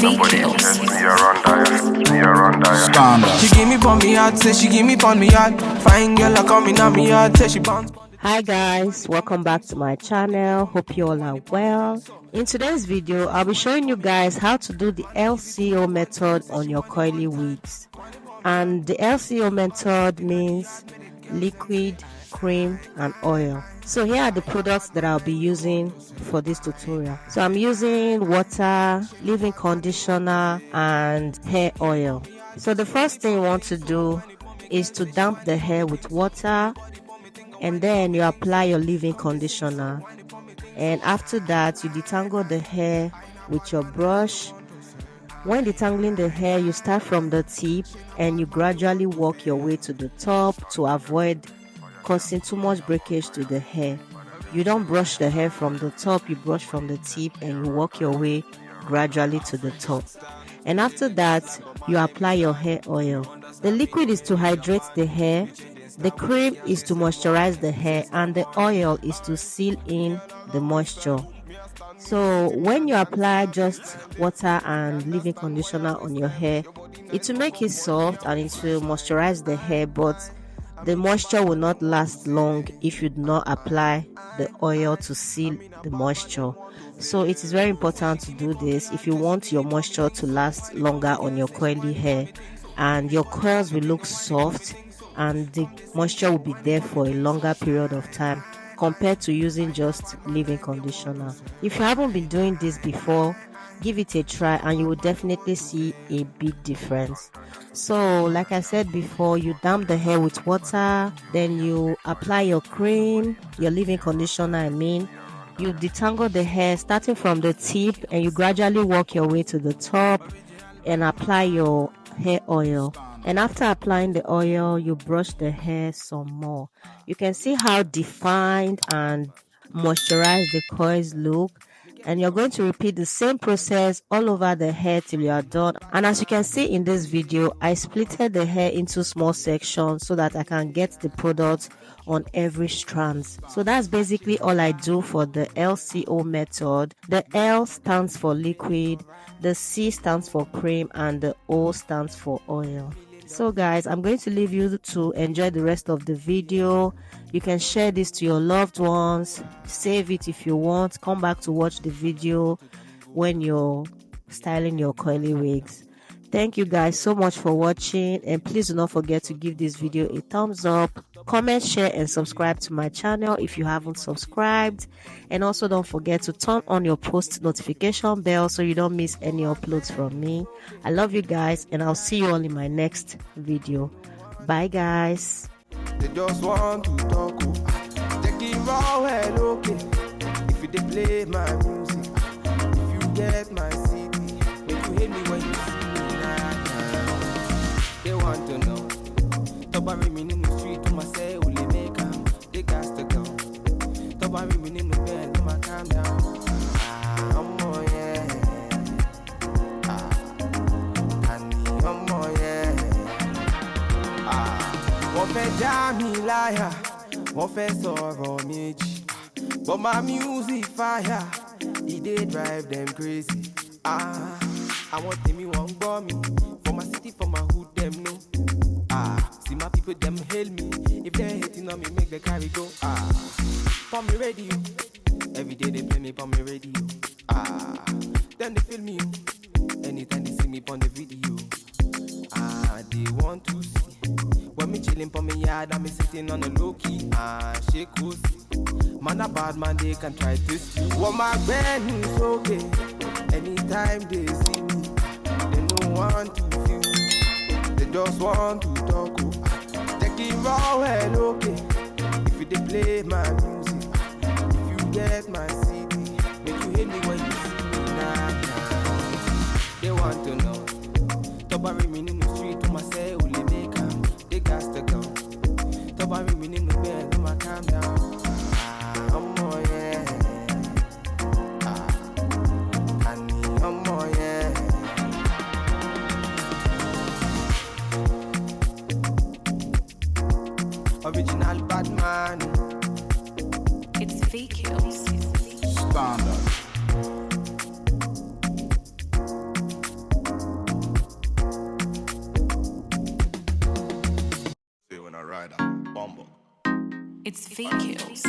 She give me pon me hard, say she give me pon me hard. Fine girl, I come in on me hard, say she bounce. Hi guys, welcome back to my channel. Hope you all are well. In today's video, I'll be showing you guys how to do the LCO method on your coily wigs. And the LCO method means liquid, cream and oil. So here are the products that I'll be using for this tutorial. So I'm using water, leave-in conditioner and hair oil. So the first thing you want to do is to damp the hair with water, and then you apply your leave-in conditioner, and after that you detangle the hair with your brush. When detangling the hair, you start from the tip and you gradually work your way to the top to avoid causing too much breakage to the hair. You don't brush the hair from the top, you brush from the tip and you work your way gradually to the top. And after that, you apply your hair oil. The liquid is to hydrate the hair, the cream is to moisturize the hair, and the oil is to seal in the moisture. So when you apply just water and leave-in conditioner on your hair, it will make it soft and it will moisturize the hair, but the moisture will not last long if you do not apply the oil to seal the moisture. So it is very important to do this if you want your moisture to last longer on your coily hair, and your curls will look soft and the moisture will be there for a longer period of time compared to using just leave-in conditioner. If you haven't been doing this before, give it a try and you will definitely see a big difference. So like I said before, you damp the hair with water, then you apply your cream, your leave-in conditioner you detangle the hair starting from the tip and you gradually work your way to the top and apply your hair oil. And after applying the oil, you brush the hair some more. You can see how defined and moisturized the coils look, and you're going to repeat the same process all over the hair till you are done. And as you can see in this video, I splitted the hair into small sections so that I can get the product on every strand. So that's basically all I do for the LCO method. The L stands for liquid, the C stands for cream, and the O stands for oil. So guys, I'm going to leave you to enjoy the rest of the video. You can share this to your loved ones, save it if you want, come back to watch the video when you're styling your coily wigs. Thank you guys so much for watching, and please do not forget to give this video a thumbs up, comment, share and subscribe to my channel if you haven't subscribed. And also don't forget to turn on your post notification bell so you don't miss any uploads from me. I love you guys and I'll see you all in my next video. Bye guys. They just want to talk, take it raw and okay. If you play my music, if you get my CD, make you hate me when you see me now. They want to know. Tobari me in the street to my say only make them. They got to go. Tobari me in the bed to my calm down. Oh yeah. Oh yeah. Wọ́n fẹ́ já mi láyà, wọ́n fẹ́ sọ̀rọ̀ méjì, but my music fire, it dey drive them crazy. Àwọn tèmi wọ́n ń gbọ́ mi, for my city, for my hood, them know. See my people, them hail me, if they hating on me, make the carry go. Pon me radio, every day they play me pon me radio. Then they feel me, anytime they see me pon the video. They want to see. When me chillin' for me yard and me sitting on a low key, shake goes. Man a bad man, they can try to see. What my band is okay. Anytime they see me, they don't want to feel me. They just want to talk. Take it raw and okay. If you play my music, if you get my CD, make you hate me when you see me now. They want to know. Tobari me in the street to my say only make them. They got to go. Tobari me in the bed to my calm down. Oh yeah. Oh yeah. Original bad man. It's VQs. Standard. fake kills.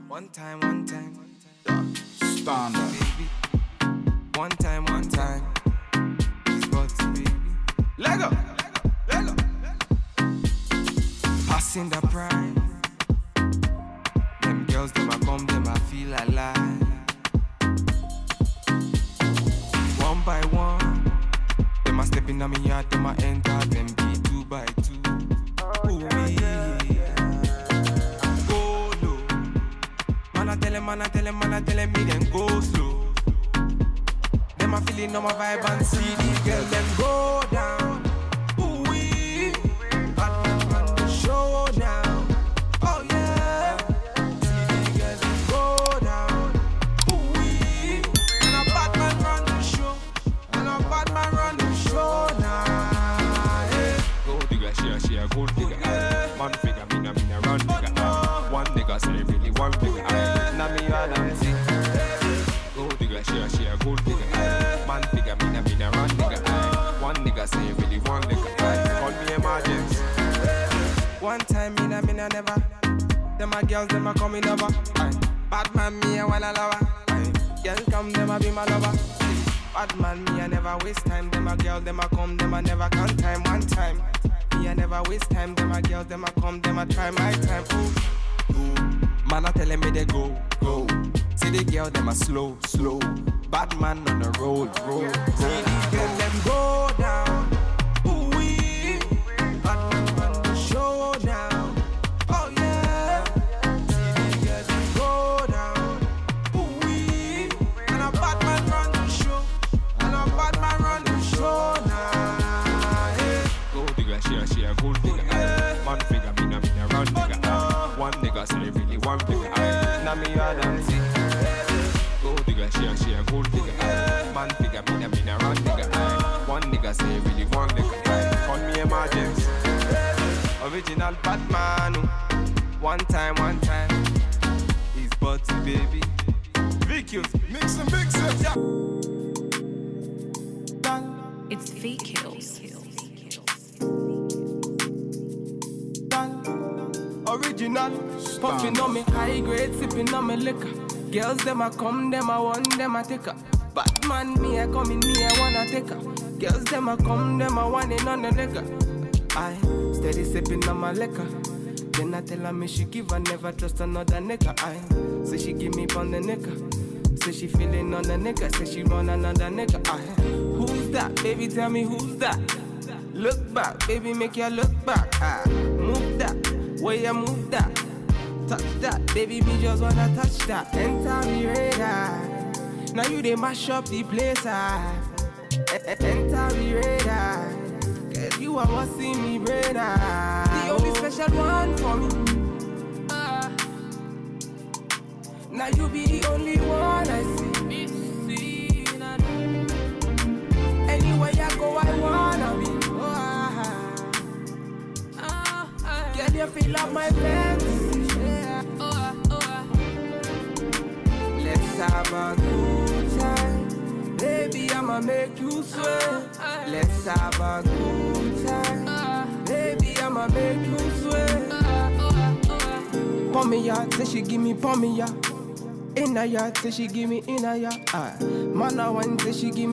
One time. Standard. Baby. One time. It's got to baby. Lego. Passing the pride. Them girls, them I come, them I feel alive. One by one. Them I step in on me yard, them I enter, them be 2 by 2. Ooh, yeah. Go low. Man I tell him, me them go slow. Them I feeling on my vibe and see these girls, them go down. Ooh, wee. On the show now. Oh yeah. See these girls, them go down. Ooh, wee. And a bad man run the show. Now. Yeah. Gold digger, she a gold digger. Man figure, me na run digger. One nigga say really one digger. Now me run and see. Gold digger, she a gold digger. Man figure, me na run digger. One nigga say really one digger. Call me emergency. One time me na never. Them my girls, them a coming over. Bad man me a wanna lover. Girl come, them a be my lover. Bad man me a never waste time. Them a girl, them a come, them a never count time. One time me a never waste time. Them a girls, them a come, them a try my time. Ooh. Man a telling me they go. See the girl, them a slow. Bad man on the road. See the girl, them go down. Ooh wee. Bad man on the show now. Oh yeah. See the girl, them go down. Ooh wee. And a bad man run the show. Now. Yeah. Gold digger, she a gold digger. Man figure, me na run digger. One nigga say really one digger. Now me run and see. Gold digger, she a gold digger. Man figure, me na run digger. One nigga say really one digger. Call me emergency. Original Batman. One time. He's Butty baby. VQs. Mix it. Yeah. It's fake kills. Original. Puffing on me high grade, sipping on me liquor. Girls them a come, them a want, them a take her. Batman me a come in, me a wanna take her. Girls them a come, them a want it on the liquor. I steady sipping on my liquor. Then I tell her me she give her, never trust another nigga. I say she give me on the nigga. Say she feeling on the nigga. Say she want another nigga. I who's that? Baby tell me who's that? Look back, baby make you look back. Move that, way you move that. Touch that, baby me just wanna touch that. Enter me radar. Now you they mash up the place. Enter me radar. Cause you are what's in me brain. The only special one for me. Now you be the only one I see. Anywhere I go, I wanna be. Girl, you feel up my fantasy. Let's have a good time. Baby, I'ma make you sweat. Let's have a good time. Baby, I'ma make you sweat. Pour me ya, say she give me pour me ya. In a yard, say she give me in a yard. Man, I want say she give